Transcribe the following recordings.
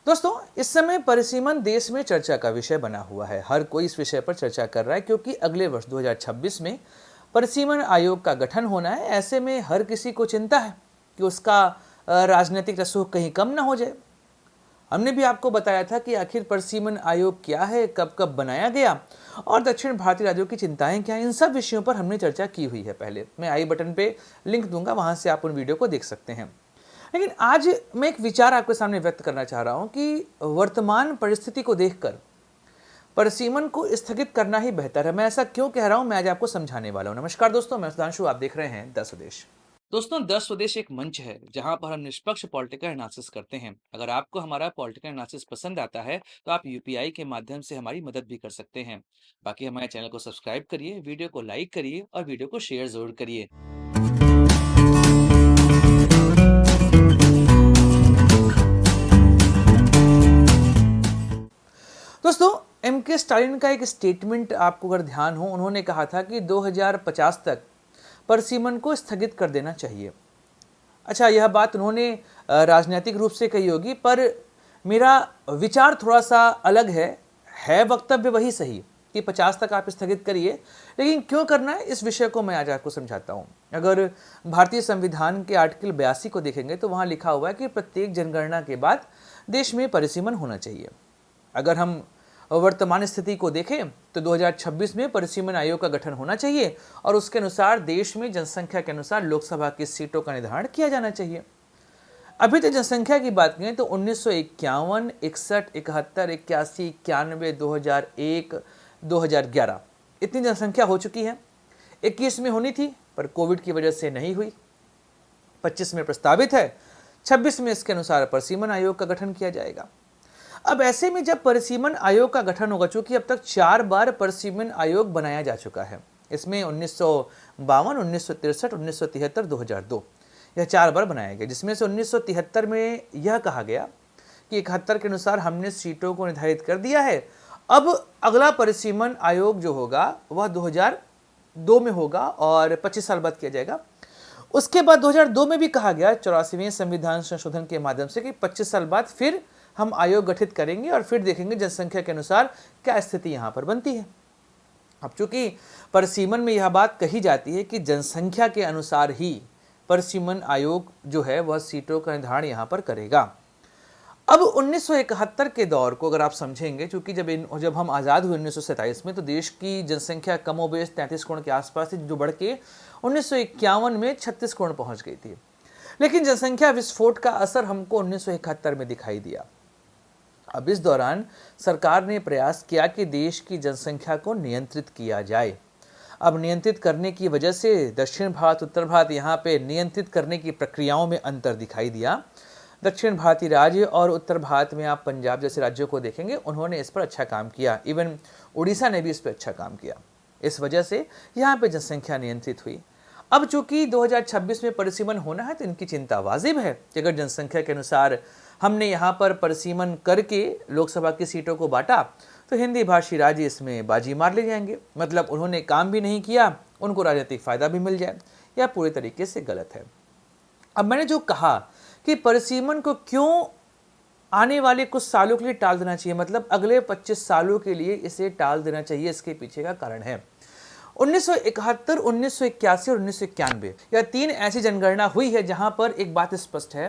दोस्तों, इस समय परिसीमन देश में चर्चा का विषय बना हुआ है। हर कोई इस विषय पर चर्चा कर रहा है क्योंकि अगले वर्ष 2026 में परिसीमन आयोग का गठन होना है। ऐसे में हर किसी को चिंता है कि उसका राजनीतिक रसूख कहीं कम ना हो जाए। हमने भी आपको बताया था कि आखिर परिसीमन आयोग क्या है, कब कब बनाया गया और दक्षिण भारतीय राज्यों की चिंताएं क्या हैं। इन सब विषयों पर हमने चर्चा की हुई है पहले। मैं आई बटन पे लिंक दूंगा, वहां से आप उन वीडियो को देख सकते हैं। लेकिन आज मैं एक विचार आपके सामने व्यक्त करना चाह रहा हूं कि वर्तमान परिस्थिति को देखकर परिसीमन को स्थगित करना ही बेहतर है। मैं ऐसा क्यों कह रहा हूं, मैं आज आपको समझाने वाला हूं। नमस्कार दोस्तों, मैं सुधांशु, आप देख रहे हैं द स्वदेश। दोस्तों, द स्वदेश एक मंच है जहां पर हम निष्पक्ष पॉलिटिकल एनालिसिस करते हैं। अगर आपको हमारा पॉलिटिकल एनालिसिस पसंद आता है तो आप यूपीआई के माध्यम से हमारी मदद भी कर सकते हैं। बाकी हमारे चैनल को सब्सक्राइब करिए, वीडियो को लाइक करिए और वीडियो को शेयर जरूर करिए। दोस्तों, एम.के. स्टालिन का एक स्टेटमेंट आपको अगर ध्यान हो, उन्होंने कहा था कि 2050 तक परिसीमन को स्थगित कर देना चाहिए। अच्छा, यह बात उन्होंने राजनीतिक रूप से कही होगी, पर मेरा विचार थोड़ा सा अलग है वक्तव्य वही सही कि 50 तक आप स्थगित करिए, लेकिन क्यों करना है इस विषय को मैं आज आपको समझाता हूं। अगर भारतीय संविधान के आर्टिकल 82 को देखेंगे तो वहां लिखा हुआ है कि प्रत्येक जनगणना के बाद देश में परिसीमन होना चाहिए। अगर हम वर्तमान स्थिति को देखें तो 2026 में परिसीमन आयोग का गठन होना चाहिए और उसके अनुसार देश में जनसंख्या के अनुसार लोकसभा की सीटों का निर्धारण किया जाना चाहिए। अभी तो जनसंख्या की बात करें तो 1951, 61, 71, 81, 91, 2001, 2011 इतनी जनसंख्या हो चुकी है। 21 में होनी थी पर कोविड की वजह से नहीं हुई। 25 में प्रस्तावित है, 26 में इसके अनुसार परिसीमन आयोग का गठन किया जाएगा। अब ऐसे में जब परिसीमन आयोग का गठन होगा, चूंकि अब तक 4 बार परिसीमन आयोग बनाया जा चुका है, इसमें 1952, 1963, 1973, 2002 यह 4 बार बनाया गया, जिसमें से 1973 में यह कहा गया कि 71 के अनुसार हमने सीटों को निर्धारित कर दिया है। अब अगला परिसीमन आयोग जो होगा वह 2002 में होगा और 25 साल बाद किया जाएगा। उसके बाद 2002 में भी कहा गया 84वें संविधान संशोधन के माध्यम से कि 25 साल बाद फिर हम आयोग गठित करेंगे और फिर देखेंगे जनसंख्या के अनुसार क्या स्थिति यहां पर बनती है। अब चूंकि परिसीमन में यह बात कही जाती है कि जनसंख्या के अनुसार ही परिसीमन आयोग जो है वह सीटों का निर्धारण यहां पर करेगा। अब 1971 के दौर को अगर आप समझेंगे, क्योंकि जब हम आज़ाद हुए 1947 में तो देश की जनसंख्या कमोबेश 33 करोड़ के आसपास थी, जो बढ़ के 1951 में 36 करोड़ पहुंच गई थी। लेकिन जनसंख्या विस्फोट का असर हमको 1971 में दिखाई दिया। अब इस दौरान सरकार ने प्रयास किया कि देश की जनसंख्या को नियंत्रित किया जाए। अब नियंत्रित करने की वजह से दक्षिण भारत, उत्तर भारत, यहाँ पे नियंत्रित करने की प्रक्रियाओं में अंतर दिखाई दिया। दक्षिण भारतीय राज्य और उत्तर भारत में आप पंजाब जैसे राज्यों को देखेंगे, उन्होंने इस पर अच्छा काम किया। इवन उड़ीसा ने भी इस पर अच्छा काम किया। इस वजह से यहाँ पे जनसंख्या नियंत्रित हुई। अब चूंकि 2026 में परिसीमन होना है तो इनकी चिंता वाजिब है कि अगर जनसंख्या के अनुसार हमने यहाँ पर परिसीमन करके लोकसभा की सीटों को बांटा तो हिंदी भाषी राज्य इसमें बाजी मार ले जाएंगे। मतलब उन्होंने काम भी नहीं किया, उनको राजनीतिक फायदा भी मिल जाए। यह पूरी तरीके से गलत है। अब मैंने जो कहा कि परिसीमन को क्यों आने वाले कुछ सालों के लिए टाल देना चाहिए, मतलब अगले 25 सालों के लिए इसे टाल देना चाहिए, इसके पीछे का कारण है 1971, 1981 और 1991 यह 3 ऐसी जनगणना हुई है जहां पर एक बात स्पष्ट है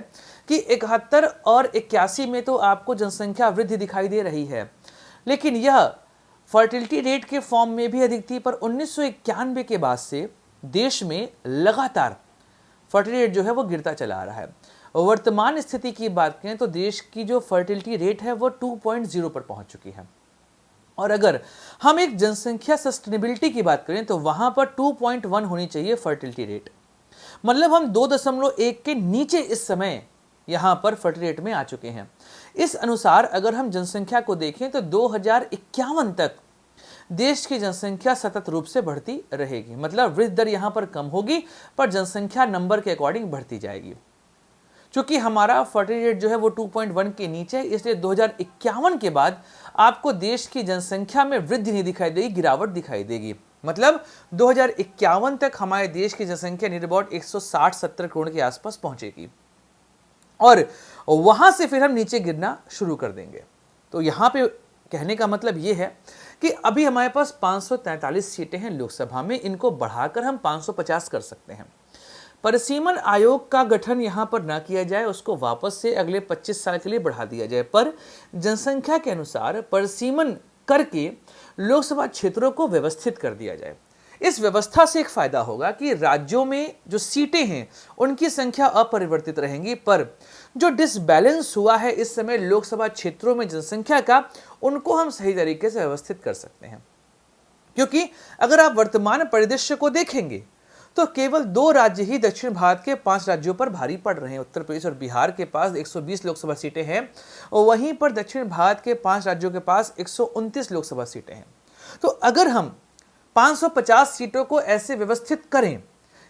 कि 71 और 81 में तो आपको जनसंख्या वृद्धि दिखाई दे रही है, लेकिन यह फर्टिलिटी रेट के फॉर्म में भी अधिक थी। पर 1991 के बाद से देश में लगातार फर्टिलिटी रेट जो है वो गिरता चला आ रहा है। वर्तमान स्थिति की बात करें तो देश की जो फर्टिलिटी रेट है वो 2.0 पर पहुंच चुकी है। और अगर हम एक जनसंख्या सस्टेनेबिलिटी की बात करें तो वहां पर 2.1 होनी चाहिए फर्टिलिटी रेट। मतलब हम 2.1 के नीचे इस समय यहां पर फर्टिलिटी रेट में आ चुके हैं। इस अनुसार अगर हम जनसंख्या को देखें तो 2051 तक देश की जनसंख्या सतत रूप से बढ़ती रहेगी। मतलब वृद्धि दर यहां पर कम होगी पर जनसंख्या नंबर के अकॉर्डिंग बढ़ती जाएगी। चूंकि हमारा फर्टिलिटी रेट जो है वो 2.1 के नीचे है, इसलिए 2051 के बाद आपको देश की जनसंख्या में वृद्धि नहीं दिखाई देगी, गिरावट दिखाई देगी। मतलब 2051 तक हमारे देश की जनसंख्या नियर अबाउट 160-70 करोड़ के आसपास पहुंचेगी। और वहां से फिर हम नीचे गिरना शुरू कर देंगे। तो यहाँ पे कहने का मतलब ये है कि अभी हमारे पास 543 सीटें हैं लोकसभा में, इनको बढ़ाकर हम 550 कर सकते हैं। परिसीमन आयोग का गठन यहाँ पर ना किया जाए, उसको वापस से अगले 25 साल के लिए बढ़ा दिया जाए, पर जनसंख्या के अनुसार परिसीमन करके लोकसभा क्षेत्रों को व्यवस्थित कर दिया जाए। इस व्यवस्था से एक फायदा होगा कि राज्यों में जो सीटें हैं उनकी संख्या अपरिवर्तित रहेंगी, पर जो डिसबैलेंस हुआ है इस समय लोकसभा क्षेत्रों में जनसंख्या का, उनको हम सही तरीके से व्यवस्थित कर सकते हैं। क्योंकि अगर आप वर्तमान परिदृश्य को देखेंगे तो केवल 2 राज्य ही दक्षिण भारत के 5 राज्यों पर भारी पड़ रहे हैं। उत्तर प्रदेश और बिहार के पास 120 लोकसभा सीटें हैं, और वहीं पर दक्षिण भारत के 5 राज्यों के पास 129 लोकसभा सीटें हैं। तो अगर हम 550 सीटों को ऐसे व्यवस्थित करें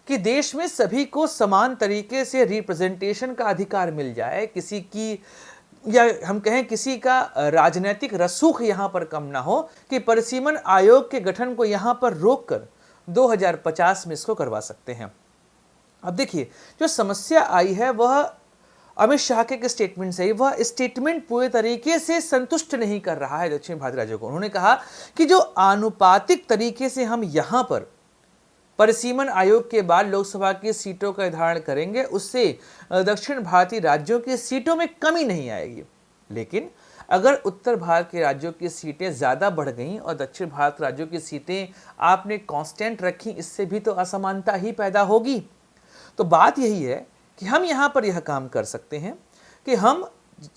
कि देश में सभी को समान तरीके से रिप्रेजेंटेशन का अधिकार मिल जाए, किसी की, या हम कहें किसी का राजनीतिक रसूख यहां पर कम ना हो, कि परिसीमन आयोग के गठन को यहां पर रोककर 2050 में इसको करवा सकते हैं। अब देखिए, जो समस्या आई है वह अमित शाह के स्टेटमेंट से ही, वह स्टेटमेंट पूरे तरीके से संतुष्ट नहीं कर रहा है दक्षिण भारतीय राज्यों को। उन्होंने कहा कि जो आनुपातिक तरीके से हम यहां पर परिसीमन आयोग के बाद लोकसभा की सीटों का निर्धारण करेंगे, उससे दक्षिण भारतीय राज्यों की सीटों में कमी नहीं आएगी। लेकिन अगर उत्तर भारत के राज्यों की सीटें ज़्यादा बढ़ गईं और दक्षिण भारत राज्यों की सीटें आपने कांस्टेंट रखी, इससे भी तो असमानता ही पैदा होगी। तो बात यही है कि हम यहाँ पर यह काम कर सकते हैं कि हम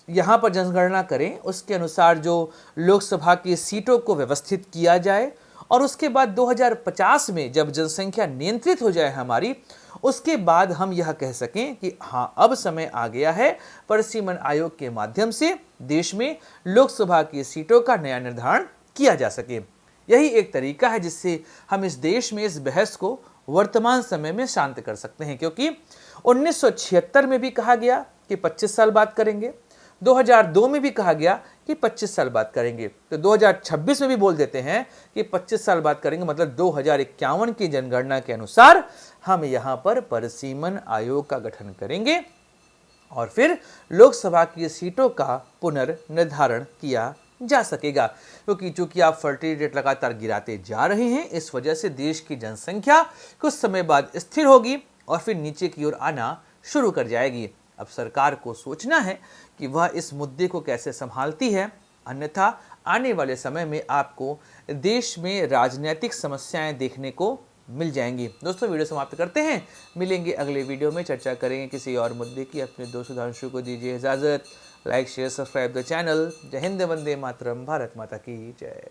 यहाँ पर जनगणना करें, उसके अनुसार जो लोकसभा की सीटों को व्यवस्थित किया जाए, और उसके बाद 2050 में जब जनसंख्या नियंत्रित हो जाए हमारी, उसके बाद हम यह कह सकें कि हाँ, अब समय आ गया है परिसीमन आयोग के माध्यम से देश में लोकसभा की सीटों का नया निर्धारण किया जा सके। यही एक तरीका है जिससे हम इस देश में इस बहस को वर्तमान समय में शांत कर सकते हैं। क्योंकि 1976 में भी कहा गया कि 25 साल बाद करेंगे, 2002 में भी कहा गया कि 25 साल बाद करेंगे, तो 2026 में भी बोल देते हैं कि 25 साल बाद करेंगे, मतलब 2051 की जनगणना के अनुसार हम यहाँ पर परिसीमन आयोग का गठन करेंगे और फिर लोकसभा की सीटों का पुनर्निर्धारण किया जा सकेगा। क्योंकि चूंकि आप फर्टिलिटी रेट लगातार गिराते जा रहे हैं, इस वजह से देश की जनसंख्या कुछ समय बाद स्थिर होगी और फिर नीचे की ओर आना शुरू कर जाएगी। अब सरकार को सोचना है कि वह इस मुद्दे को कैसे संभालती है, अन्यथा आने वाले समय में आपको देश में राजनीतिक समस्याएं देखने को मिल जाएंगी। दोस्तों, वीडियो समाप्त करते हैं, मिलेंगे अगले वीडियो में, चर्चा करेंगे किसी और मुद्दे की। अपने दोस्त सुधांशु को दीजिए इजाजत। Like share subscribe the channel. जय हिंद, वंदे मातरम, भारत माता की जय।